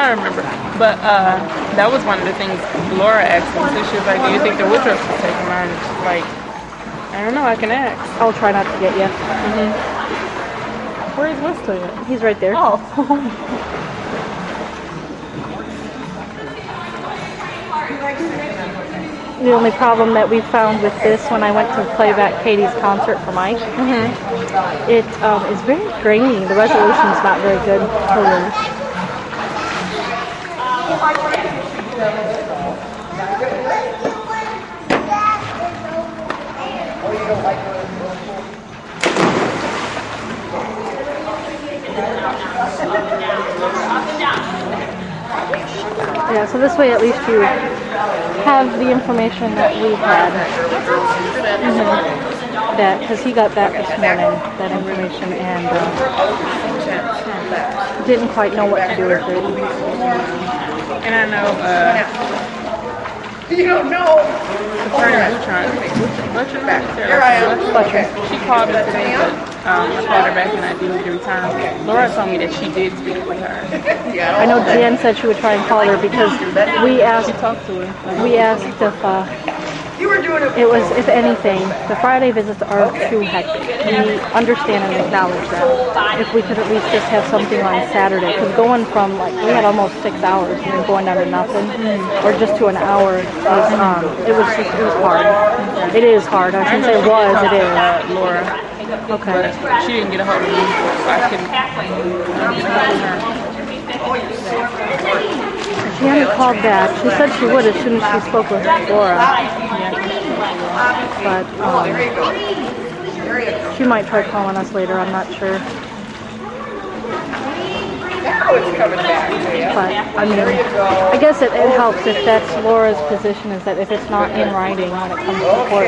I remember. But that was one of the things Laura asked me. So she was like, "Do you think the Woodruffs would take him on?" And she's like, "I don't know. I can ask." I'll try not to get you. Where's Wesley at? He's right there. Oh. The only problem that we found with this when I went to play back Katie's concert for Mike, it is very grainy. The resolution is not very good. Yeah, so this way at least you have the information that we had. That, because he got that this morning, that information, and didn't quite know what to do with it. And I know, You don't know. the friend of Butcher, she called me today, but I called her back and I didn't get a time. Laura told me that she did speak with her. I know Jen said she would try and call her because we asked if You were doing it was, if anything, the Friday visits are too hectic. We understand and acknowledge that. If we could at least just have something on Saturday, because going from, like, we had almost 6 hours and then going down to nothing, or just to an hour, it was hard. It is hard. I shouldn't say was, it is. Laura. Okay. But she didn't get a hold of me, so I couldn't get a hold of her. She hadn't called back. She said she would as soon as she spoke with Laura. But she might try calling us later. I'm not sure. But I mean, I guess it helps if that's Laura's position, is that if it's not in writing when it comes to court,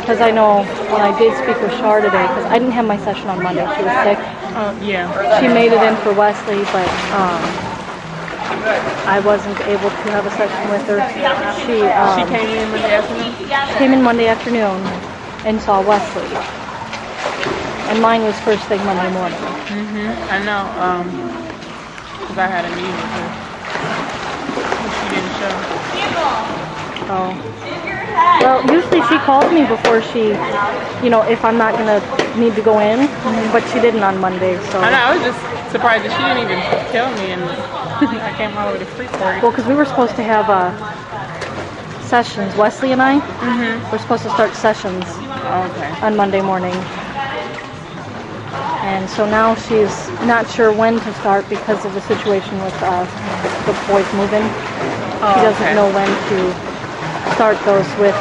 because I know when I did speak with Char today, because I didn't have my session on Monday, she was sick. Yeah. She made it in for Wesley, but I wasn't able to have a session with her. She came in Monday afternoon? Came in Monday afternoon and saw Wesley. And mine was first thing Monday morning. I know, because I had a meeting with her. She didn't show. Oh. Well, usually she calls me before she, if I'm not going to need to go in, but she didn't on Monday, so. I know, I was just surprised that she didn't even tell me, and I came all the way to Freeport. Well, because we were supposed to have sessions, Wesley and I, we're supposed to start sessions on Monday morning. And so now she's not sure when to start because of the situation with the boys moving. She doesn't know when to start those with...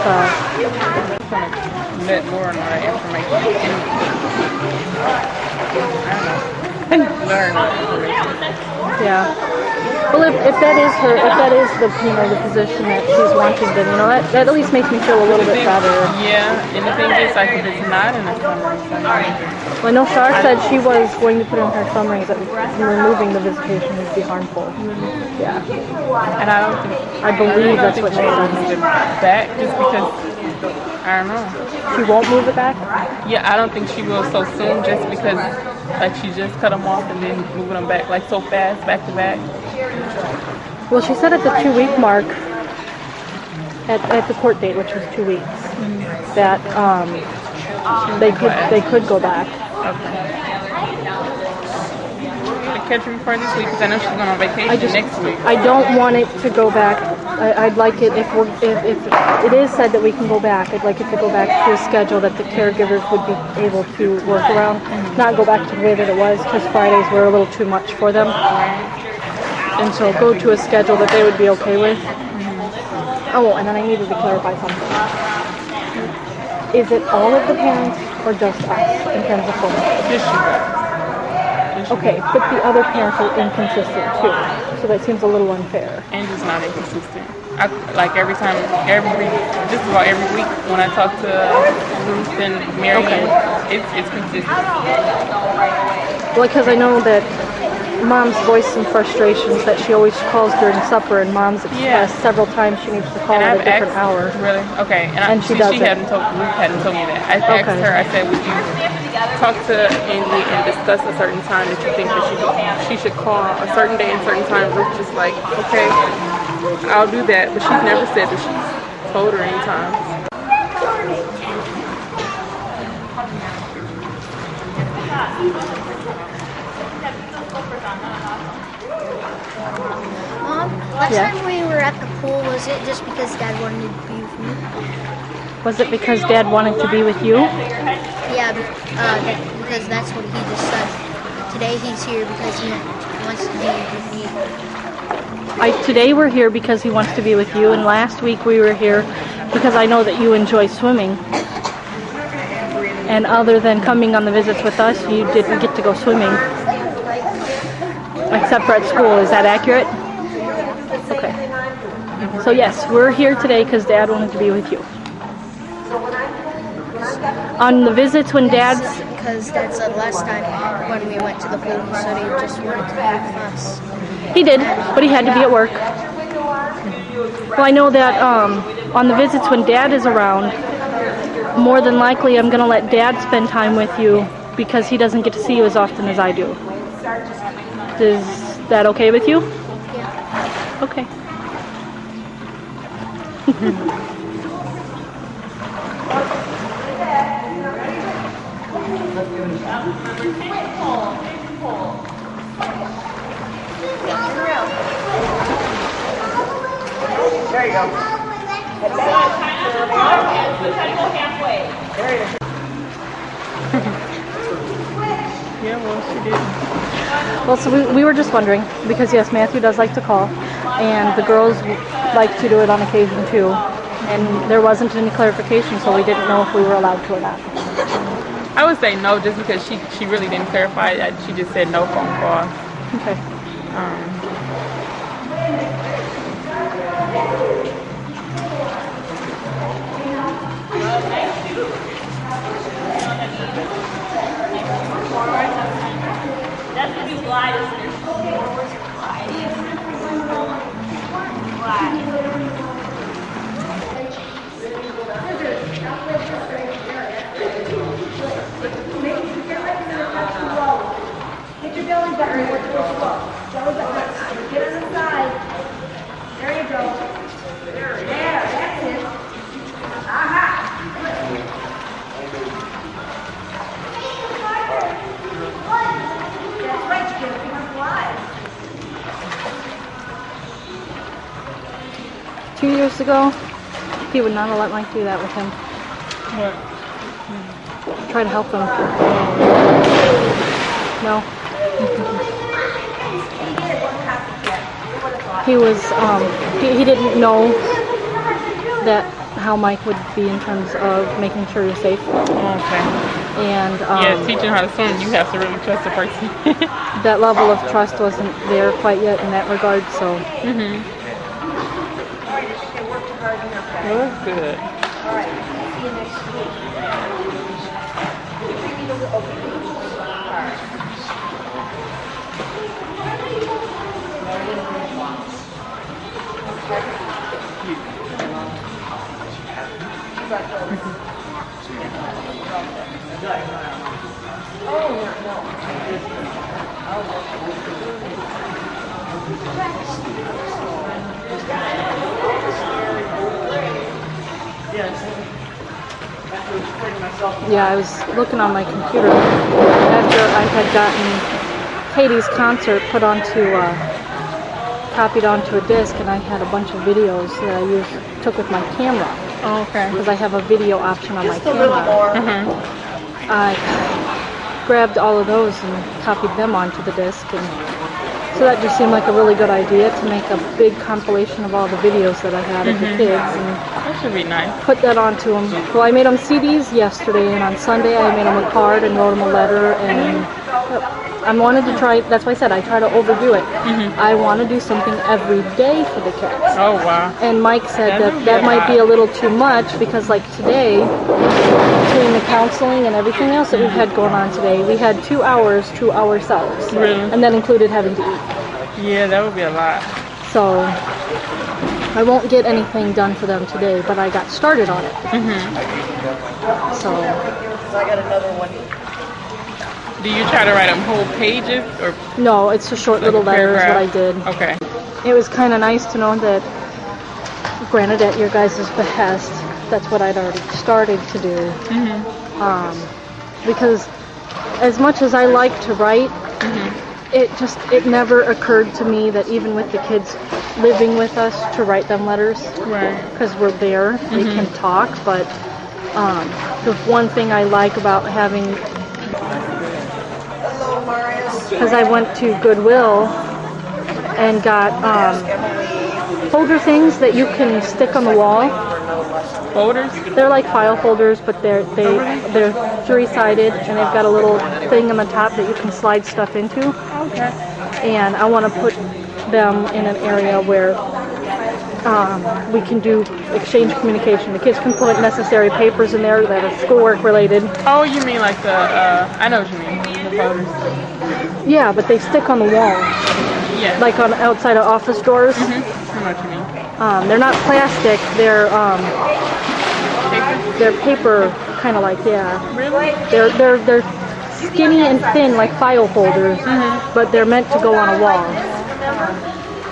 let Laura know that information. I don't know. Learn that information. Yeah. Well, if that is the position that she's wanting, then that at least makes me feel a little bit better. Yeah, and the thing is, like, if it's not in the summary, well, I know Char said she was going to put in her summary that removing the visitation would be harmful. Yeah. And I believe that's what she said. Move it back just because, I don't know. She won't move it back? Yeah, I don't think she will so soon, just because, like, she just cut them off and then moving them back, like, so fast, back to back. Well, she said at the 2-week mark, at the court date, which was 2 weeks, that they could go back. Okay. Catch her before this week, because I know she's going on vacation next week. I don't want it to go back. I'd like it if it is said that we can go back. I'd like it to go back to a schedule that the caregivers would be able to work around, not go back to the way that it was, because Fridays were a little too much for them. And so go to a schedule that they would be okay with. Oh, and then I needed to clarify something. Is it all of the parents or just us in terms of phone? Just you. Okay, but the other parents are inconsistent too, so that seems a little unfair. Angie's not inconsistent. Like just about every week when I talk to Ruth and Mary, it's consistent. Well, because I know that Mom's voiced some frustrations that she always calls during supper, and Mom's expressed several times she needs to call at a different hour. Really? Okay. And she doesn't. Ruth hadn't told me that. I asked her, I said, would you talk to Angie and discuss a certain time that you think that she should call a certain day and certain time. Ruth just like, okay, I'll do that, but she's never said that she's told her any times. Mom, last time we were at the pool, was it just because Dad wanted to be with me? Was it because Dad wanted to be with you? Yeah, because that's what he just said. Today he's here because he wants to be with me. Today we're here because he wants to be with you, and last week we were here because I know that you enjoy swimming. And other than coming on the visits with us, you didn't get to go swimming. Except for at school. Is that accurate? Okay. So yes, we're here today because Dad wanted to be with you. On the visits when Dad's... Because Dad said last time when we went to the pool, he said he just wanted to be with us. He did, but he had to be at work. Well, I know that on the visits when Dad is around, more than likely I'm going to let Dad spend time with you because he doesn't get to see you as often as I do. Is that okay with you? Yeah. Okay. There you go. Yeah, well, she did. Well, so we were just wondering, because yes, Matthew does like to call, and the girls like to do it on occasion too, and there wasn't any clarification, so we didn't know if we were allowed to or not. I would say no, just because she really didn't clarify it. She just said no phone call. Okay. Get your belly button more towards the wall. Belly button. Get on the side. There you go. There, that's it. Aha! That's right, you gotta become alive. 2 years ago, he would not have let Mike do that with him. What? Try to help him. No. He was, he didn't know that how Mike would be in terms of making sure you're safe. Okay. And Yeah, teaching how to swim, you have to really trust the person. that level of trust wasn't there quite yet in that regard, so. Well, that's good. All right. See you next week. Yeah, I was looking on my computer after I had gotten Katie's concert put onto, copied onto a disc, and I had a bunch of videos that I took with my camera. Oh, okay. Because I have a video option on my camera. I grabbed all of those and copied them onto the disc, and so that just seemed like a really good idea to make a big compilation of all the videos that I had of the kids and That should be nice. put that onto them. Well, I made them CDs yesterday, and on Sunday I made them a card and wrote them a letter, and I wanted to try, that's why I said I try to overdo it. I want to do something every day for the kids. Oh, wow. And Mike said That would that be a might lot. be a little too much because, like today, between the counseling and everything else that we've had going on today, we had 2 hours to ourselves. Really? And that included having to eat. Yeah, that would be a lot. So I won't get anything done for them today, but I got started on it. So I got another one. Do you try to write them whole pages or No, it's a short like little a letter is what I paragraph? did. Okay. It was kind of nice to know that, granted at your guys' behest, that's what I'd already started to do. Because as much as I like to write, it never occurred to me that even with the kids living with us to write them letters. Right. Because we're there, we can talk, but the one thing I like about having, because I went to Goodwill and got folder things that you can stick on the wall. Folders? They're like file folders, but they're three-sided, and they've got a little thing on the top that you can slide stuff into. Okay. And I want to put them in an area where we can do exchange communication. The kids can put necessary papers in there that are schoolwork related. Oh, you mean like the, I know what you mean, the folders. Yeah, but they stick on the wall, Yeah. like on outside of office doors. I know what you mean. They're not plastic. They're paper, kind of like, yeah. Really? They're skinny and thin like file folders, but they're meant to go on a wall.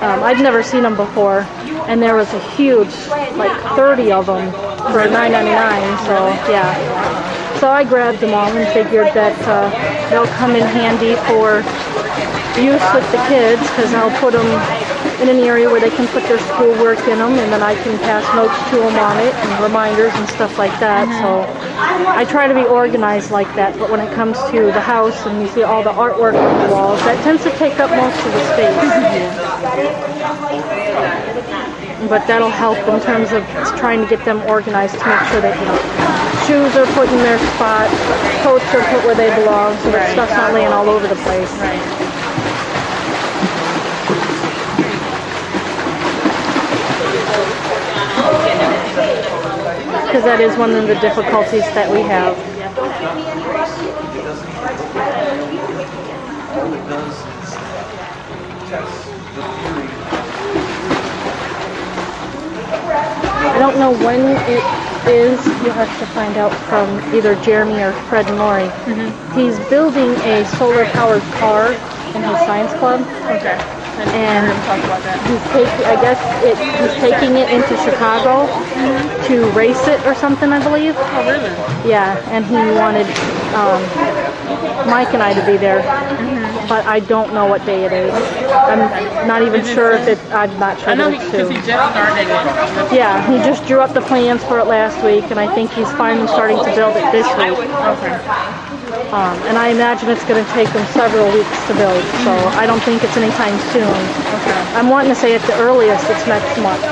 I'd never seen them before, and there was a huge, like 30 of them for $9.99. So yeah. So I grabbed them all and figured that they'll come in handy for use with the kids, because I'll put them in an area where they can put their schoolwork in them, and then I can pass notes to them on it and reminders and stuff like that. So I try to be organized like that, but when it comes to the house and you see all the artwork on the walls, that tends to take up most of the space. But that'll help in terms of trying to get them organized to make sure that, you know, shoes are put in their spot, coats are put where they belong, so that stuff's not laying all over the place. Because that is one of the difficulties that we have. I don't know when it is. You'll have to find out from either Jeremy or Fred and Lori. He's building a solar-powered car in his science club. Okay. And talk about that. he's taking it into Chicago to race it or something, I believe. Oh, really? Yeah, and he wanted Mike and I to be there, but I don't know what day it is. I'm not even sure if it. I'm not sure. I know that it's because he soon. just started it. Yeah, he just drew up the plans for it last week, and I think he's finally starting to build it this week. Okay. And I imagine it's going to take them several weeks to build, so I don't think it's anytime soon. Okay. I'm wanting to say at the earliest it's next month.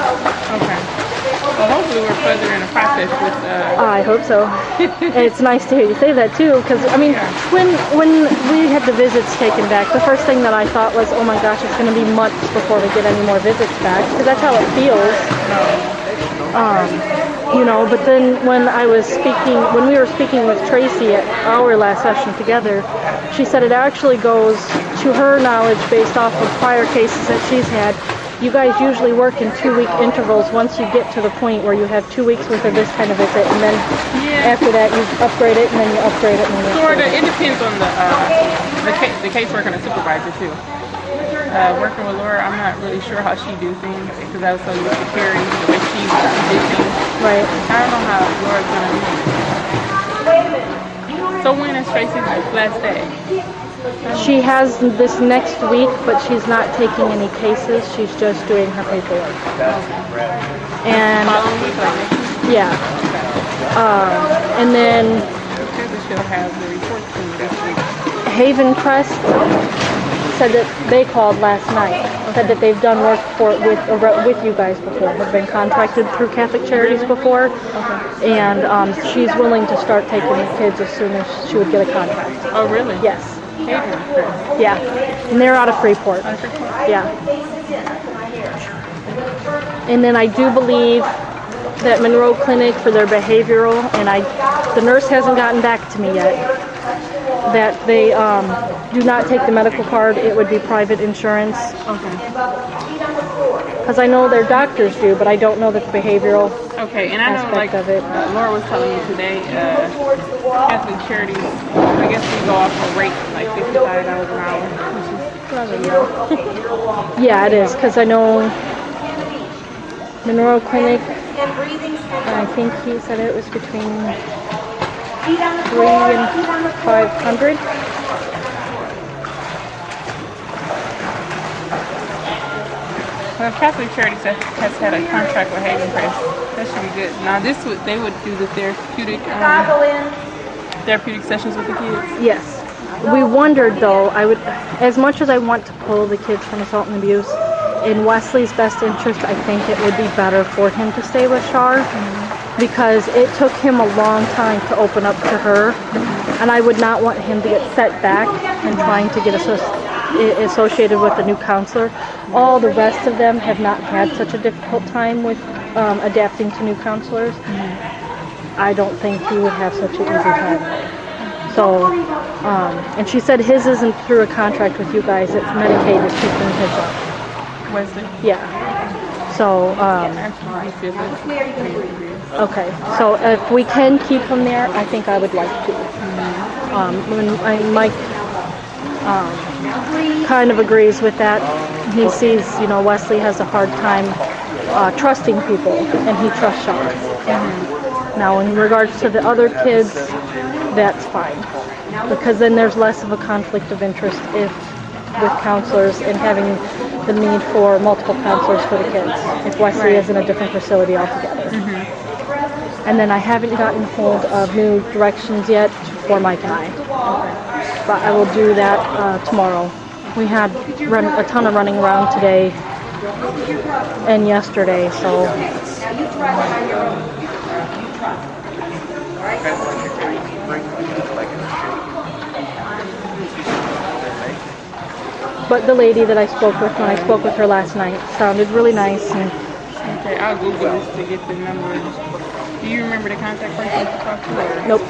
Okay. Well, hopefully we're further in the process with. I hope so. And it's nice to hear you say that too, because I mean, when we had the visits taken back, the first thing that I thought was, oh my gosh, it's going to be months before we get any more visits back, because that's how it feels. You know, but then when we were speaking with Tracy at our last session together, she said it actually goes, to her knowledge, based off of prior cases that she's had, you guys usually work in 2-week intervals once you get to the point where you have 2 weeks worth of this kind of visit, and then after that you upgrade it, and then you upgrade it, and then you upgrade it. It depends on the caseworker and the supervisor too. Working with Laura, I'm not really sure how she do things because I was so used to Carrie, the way she did things. Right. I don't know how Laura's gonna do it. So when is Tracy's last day? She has this next week, but she's not taking any cases. She's just doing her paperwork. And Following week, like next week? yeah. And then She'll have the report to me this week. Haven Crest said that they called last night. Said that they've done work with you guys before. Have been contracted through Catholic Charities before, and she's willing to start taking the kids as soon as she would get a contract. Oh, really? Yes. Haven. Yeah. And they're out of Freeport. Yeah. And then I do believe that Monroe Clinic for their behavioral, and the nurse hasn't gotten back to me yet, that they do not take the medical card. It would be private insurance. Okay. because I know their doctors do, but I don't know the behavioral Okay, and I know, like, aspect of it. Laura was telling me today, Catholic Charities, I guess we go off a rate, like $55 an hour, which is rather low. Yeah, it is, because I know Monroe Clinic, I think he said it was between 300 and 500. Well, Catholic Charities has had a contract with Haven Press. That should be good. Now, they would do the therapeutic sessions with the kids. Yes. We wondered though, as much as I want to pull the kids from assault and abuse, in Wesley's best interest, I think it would be better for him to stay with Shar, because it took him a long time to open up to her, and I would not want him to get set back in trying to get associated with a new counselor. All the rest of them have not had such a difficult time with adapting to new counselors. I don't think he would have such an easy time. So, and she said his isn't through a contract with you guys, it's Medicaid is picking his up. Wesley? Yeah. So, Actually, he feels okay. So if we can keep him there, I think I would like to. When Mike kind of agrees with that. He sees, Wesley has a hard time trusting people, and he trusts Shar. Now, in regards to the other kids, that's fine, because then there's less of a conflict of interest with counselors and having the need for multiple counselors for the kids if Wesley is in a different facility altogether. And then I haven't gotten hold of new directions yet for Mike and I. But I will do that tomorrow. We had a ton of running around today and yesterday, so. But the lady that I spoke with when I spoke with her last night sounded really nice. And okay, I'll Google this to get the number. Do you remember the contact person to talk to? Or? Nope.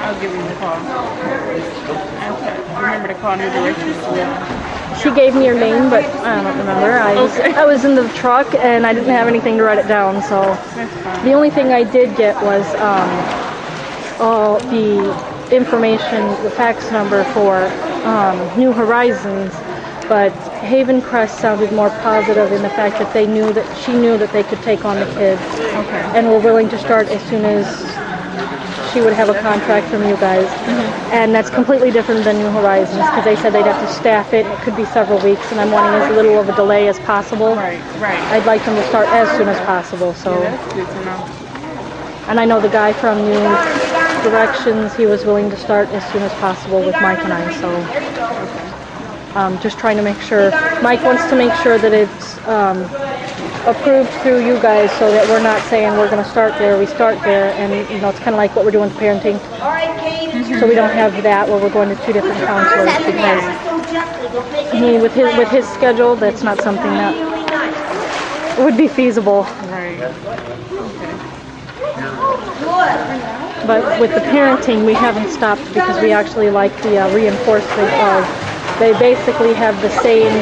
I'll give him the call. Okay. Remember to call New Directions? She gave me her name, but I don't remember. I was in the truck and I didn't have anything to write it down, so. That's fine. The only thing I did get was all the information, the fax number for New Horizons, but Haven Crest sounded more positive in the fact that she knew that they could take on the kids, and were willing to start as soon as she would have a contract from you guys. And that's completely different than New Horizons, because they said they'd have to staff it, and it could be several weeks, and I'm wanting as little of a delay as possible. Right. I'd like them to start as soon as possible. So. Yeah, that's good to know. And I know the guy from New Directions, he was willing to start as soon as possible with Mike and I, so just trying to make sure. Mike wants to make sure that it's approved through you guys, so that we're not saying we're going to start there, we start there, and it's kind of like what we're doing with parenting. So we don't have that where we're going to two different counselors, because with his schedule, that's not something that would be feasible. Right. But with the parenting, we haven't stopped, because we actually like the reinforcement of, they basically have the same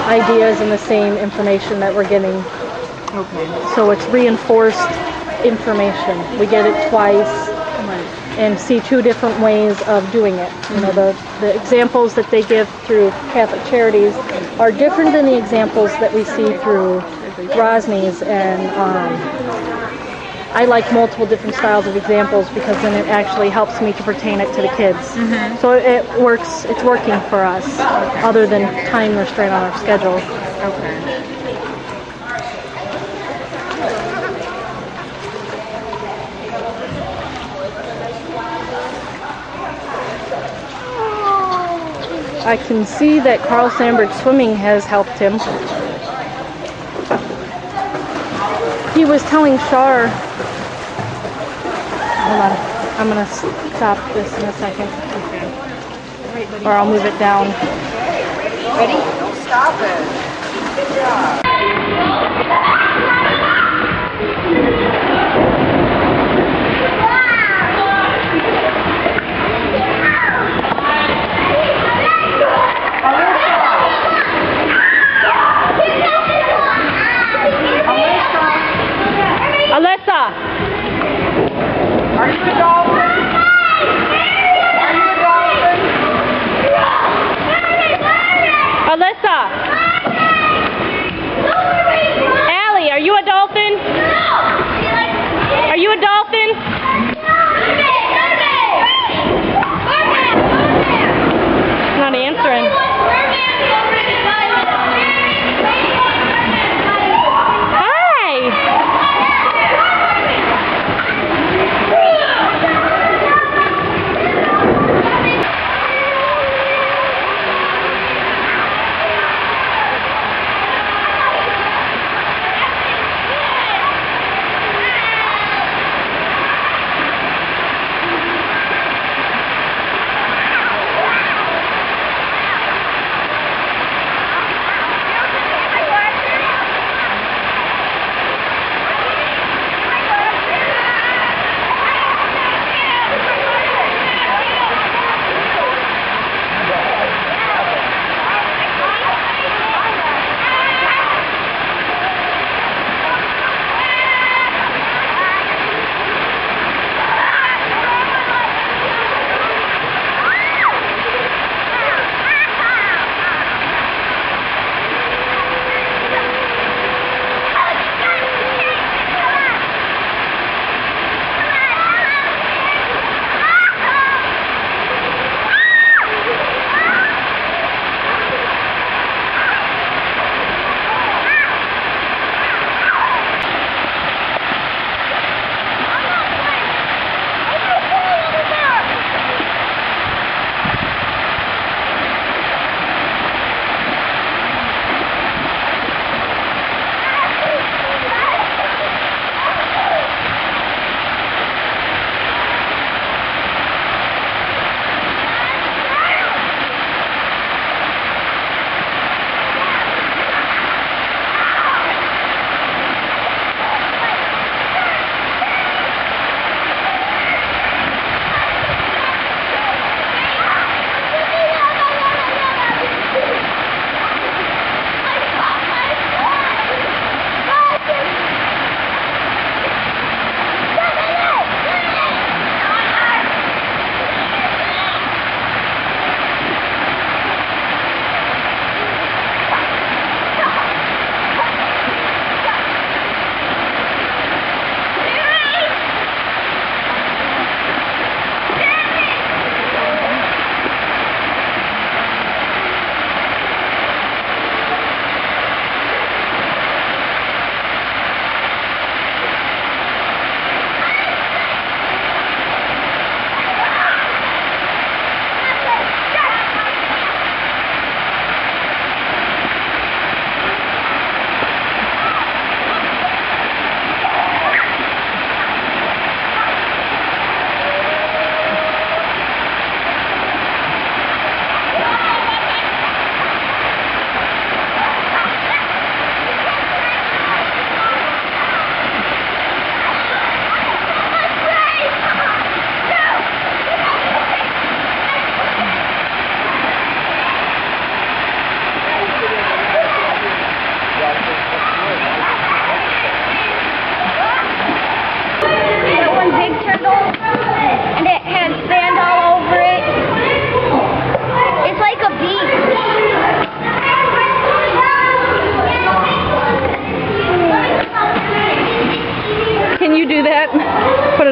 ideas and the same information that we're getting. Okay. So it's reinforced information. We get it twice and see two different ways of doing it. The examples that they give through Catholic Charities are different than the examples that we see through Rosny's, and I like multiple different styles of examples, because then it actually helps me to pertain it to the kids. So it works. It's working for us, other than time restraint on our schedule. Okay. I can see that Carl Sandberg Swimming has helped him. He was telling Shar, hold on, I'm going to stop this in a second, or I'll move it down. Ready? Don't stop it. Good job.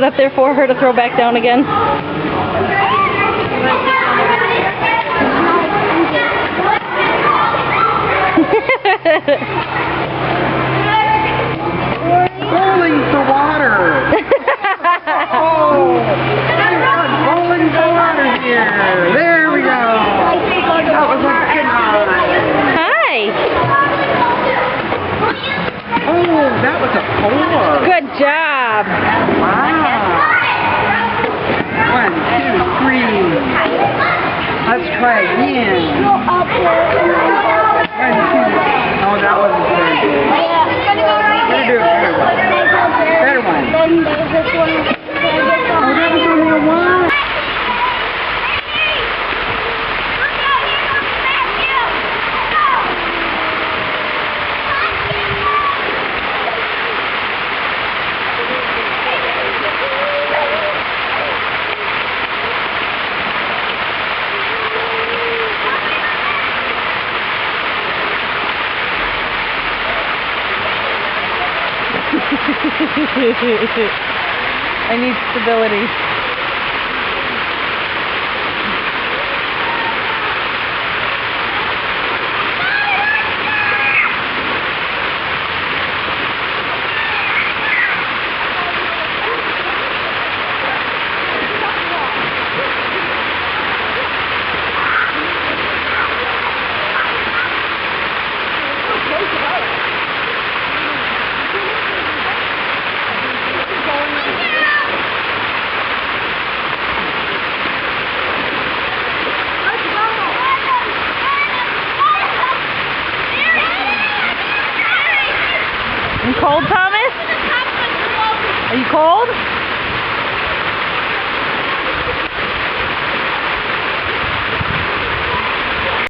up there for her to throw back down again? Rolling the water. Oh, rolling the water here. There we go. That was a good one. Hi. Oh, that was a 4. Good job. Wow. 1, 2, 3. Let's try again. 1, 2. Oh, that wasn't very good. Better do it better one. Better one. Oh, that was only a 1. I need stability.